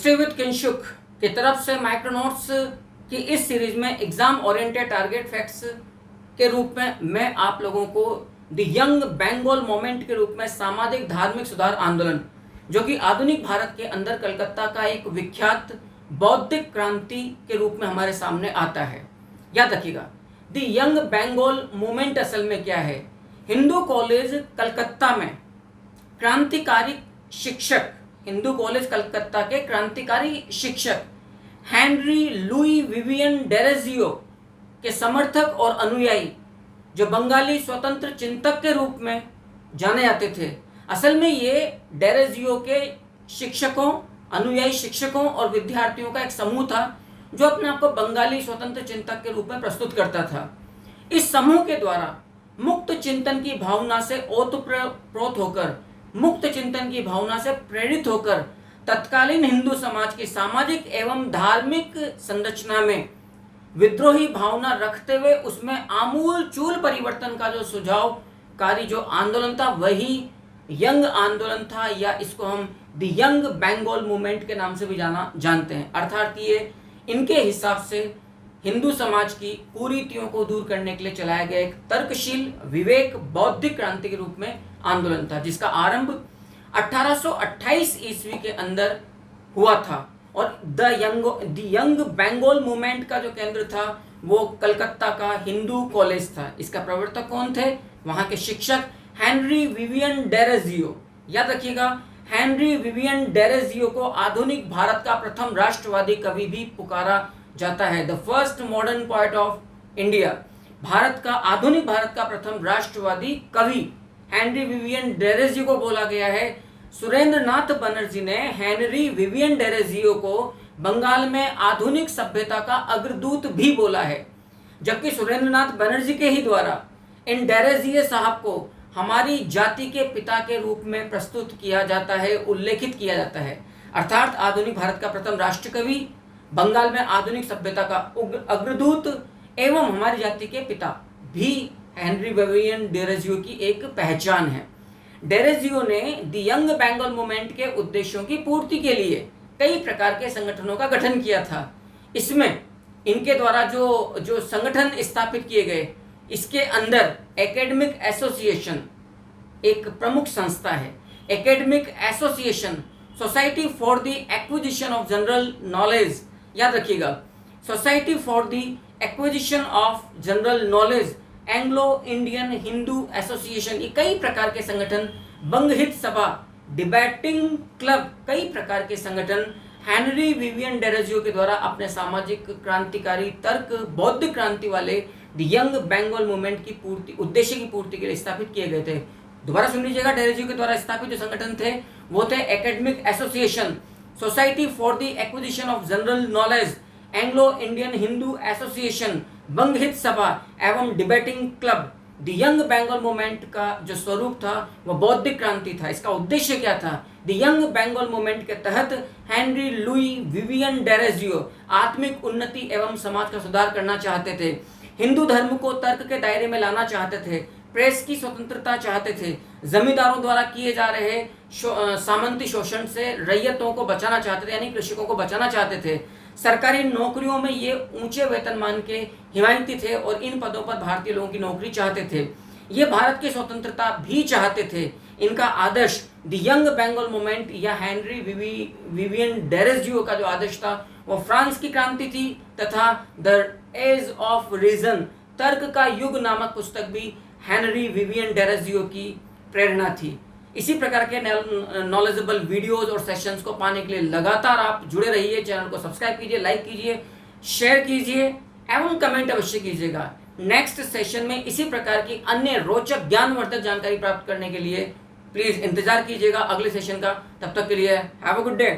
History with Kinshuk की तरफ से माइक्रोनोट्स की इस सीरीज में एग्जाम ओरिएंटेड टारगेट फैक्ट्स के रूप में मैं आप लोगों को द यंग बंगाल मूवमेंट के रूप में सामाजिक धार्मिक सुधार आंदोलन जो कि आधुनिक भारत के अंदर कलकत्ता का एक विख्यात बौद्धिक क्रांति के रूप में हमारे सामने आता है। याद रखिएगा, द यंग बंगाल मूवमेंट असल में क्या है। हिंदू कॉलेज कलकत्ता में क्रांतिकारी शिक्षक, हिंदू कॉलेज कलकत्ता के क्रांतिकारी शिक्षक हेनरी लुई विवियन डेरेजियो के समर्थक और अनुयायी जो बंगाली स्वतंत्र चिंतक के रूप में जाने जाते थे। असल में ये डेरेजियो के शिक्षकों, अनुयायी शिक्षकों और विद्यार्थियों का एक समूह था जो अपने आप को बंगाली स्वतंत्र चिंतक के रूप में प्रस्तुत करता था। इस समूह के द्वारा मुक्त चिंतन की भावना से ओतप्रोत होकर, मुक्त चिंतन की भावना से प्रेरित होकर तत्कालीन हिंदू समाज की सामाजिक एवं धार्मिक संरचना में विद्रोही भावना रखते हुए उसमें आमूल चूल परिवर्तन का जो सुझावकारी जो आंदोलन था वही यंग आंदोलन था, या इसको हम द यंग बंगाल मूवमेंट के नाम से भी जानते हैं। अर्थात ये इनके हिसाब से हिंदू समाज की कुरीतियों को दूर करने के लिए चलाया गया एक तर्कशील विवेक बौद्धिक क्रांति के रूप में आंदोलन था, जिसका आरंभ 1828 ईस्वी के अंदर हुआ था। और द यंग बंगाल मूवमेंट का जो केंद्र था वो कलकत्ता का हिंदू कॉलेज था। इसका प्रवर्तक कौन थे? वहां के शिक्षक हेनरी विवियन डेरेजियो। याद रखिएगा, हेनरी विवियन डेरेजियो को आधुनिक भारत का प्रथम राष्ट्रवादी कवि भी पुकारा जाता है। The first modern poet of India, Bharat का आधुनिक भारत का प्रथम राष्ट्रवादी कवि हेनरी विवियन डेरेजियो को बोला गया है। सुरेंद्रनाथ बनर्जी ने हेनरी विवियन डेरेजियो को बंगाल में आधुनिक सभ्यता का अग्रदूत भी बोला है, जबकि सुरेंद्रनाथ बनर्जी के ही द्वारा इन डेरेजियो साहब को हमारी जाति के पिता के रूप में प्रस्तुत किया जाता है, उल्लेखित किया जाता है। अर्थात आधुनिक भारत का प्रथम राष्ट्र कवि, बंगाल में आधुनिक सभ्यता का अग्रदूत एवं हमारी जाति के पिता भी हेनरी विवियन डेरेजियो की एक पहचान है। डेरेजियो ने द यंग बंगाल मूवमेंट के उद्देश्यों की पूर्ति के लिए कई प्रकार के संगठनों का गठन किया था। इसमें इनके द्वारा जो संगठन स्थापित किए गए, इसके अंदर एकेडमिक एसोसिएशन एक प्रमुख संस्था है। Academic association, society for the acquisition of general knowledge, याद रखिएगा, society for the acquisition of general knowledge, Anglo Indian Hindu association, ये कई प्रकार के संगठन, बंग हित सभा, डिबेटिंग क्लब, कई प्रकार के संगठन हेनरी विवियन डेरेजियो के द्वारा अपने सामाजिक क्रांतिकारी तर्क बौद्धिक क्रांति वाले द यंग बंगाल मूवमेंट की पूर्ति, उद्देश्य की पूर्ति के लिए स्थापित किए गए थे। दोबारा सुन लीजिएगा, डेरेजियो के द्वारा स्थापित जो संगठन थे वो थे academic association, society for the acquisition of general knowledge, Anglo Indian Hindu association, Banga Hita Sabha एवं debating club. The young Bengal movement का जो स्वरूप था वह बौद्धिक क्रांति था। इसका उद्देश्य क्या था? द यंग बंगाल मूवमेंट के तहत हेनरी लुई विवियन डेरेजियो आत्मिक उन्नति एवं समाज का सुधार करना चाहते थे, हिंदू धर्म को तर्क के दायरे में लाना चाहते थे, प्रेस की स्वतंत्रता चाहते थे, जमींदारों द्वारा किए जा रहे सामंती शोषण से रैयतों को बचाना चाहते थे, यानी कृषकों को बचाना चाहते थे। सरकारी नौकरियों में ये ऊंचे वेतनमान के हिमायती थे और इन पदों पर भारतीय लोगों की नौकरी चाहते थे। ये भारत की स्वतंत्रता भी चाहते थे। इनका आदर्श द यंग बंगाल मूवमेंट या हेनरी विवियन डेरेजियो का जो आदर्श था वो फ्रांस की क्रांति थी तथा द एज ऑफ रीजन, तर्क का युग नामक पुस्तक भी हेनरी विवियन डेरेजियो की प्रेरणा थी। इसी प्रकार के नॉलेजेबल वीडियोस और सेशंस को पाने के लिए लगातार आप जुड़े रहिए। चैनल को सब्सक्राइब कीजिए, लाइक कीजिए, शेयर कीजिए एवं कमेंट अवश्य कीजिएगा। नेक्स्ट सेशन में इसी प्रकार की अन्य रोचक ज्ञानवर्धक जानकारी प्राप्त करने के लिए प्लीज इंतजार कीजिएगा अगले सेशन का। तब तक के लिए हैव अ गुड डे।